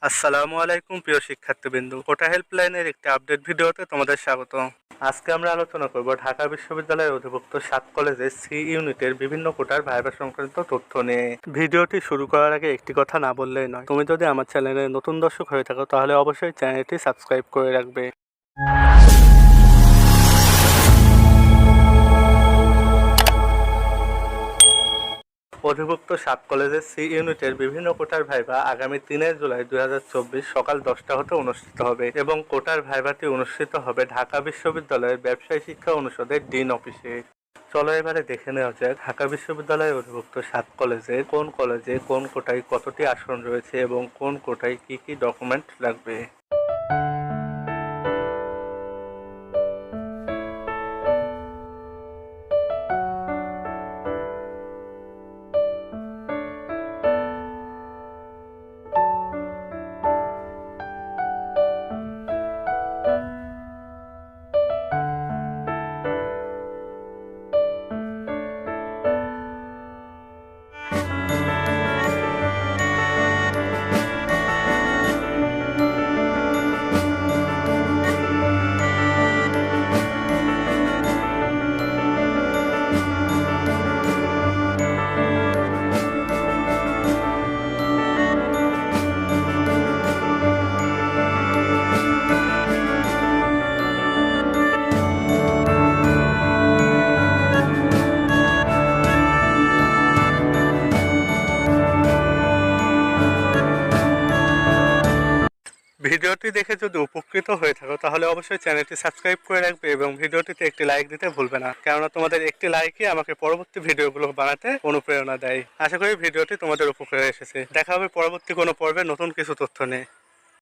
আসসালামু আলাইকুম প্রিয় শিক্ষার্থীবৃন্দ, কোটা হেল্পলাইনের একটি আপডেট ভিডিওতে তোমাদের স্বাগত। আজকে আমরা আলোচনা করব ঢাকা বিশ্ববিদ্যালয়ের অধিভুক্ত 7 কলেজের সি ইউনিটের বিভিন্ন কোটার ভাইভা সংক্রান্ত তথ্য নিয়ে। ভিডিওটি শুরু করার আগে একটি কথা না বললেই নয়, তুমি যদি আমার চ্যানেলে নতুন দর্শক হয়ে থাকো তাহলে অবশ্যই চ্যানেলটি সাবস্ক্রাইব করে রাখবে। অধিভুক্ত 7 কলেজের সি ইউনিটের বিভিন্ন কোটার ভাইভা আগামী 3 জুলাই 2024 সকাল 10টা হতে অনুষ্ঠিত হবে এবং কোটার ভাইভাটি অনুষ্ঠিত হবে ঢাকা বিশ্ববিদ্যালয়ের ব্যবসায় শিক্ষা অনুষদের ডিন অফিসে। চলো এবারে দেখে নেওয়া যাক ঢাকা বিশ্ববিদ্যালয়ের অধিভুক্ত 7 কলেজে কোন কোটায় কতটি আসন রয়েছে এবং কোন কোটায় কি কি ডকুমেন্ট লাগবে। ভিডিওটি দেখে যদি উপকৃত হয়ে থাকো তাহলে অবশ্যই চ্যানেলটি সাবস্ক্রাইব করে রাখবে এবং ভিডিওটিতে একটি লাইক দিতে ভুলবে না, কেননা তোমাদের একটি লাইকই আমাকে পরবর্তী ভিডিওগুলো বানাতে অনুপ্রেরণা দেয়। আশা করি ভিডিওটি তোমাদের উপকারে এসেছে। দেখা হবে পরবর্তী কোনো পর্বে নতুন কিছু তথ্য নিয়ে।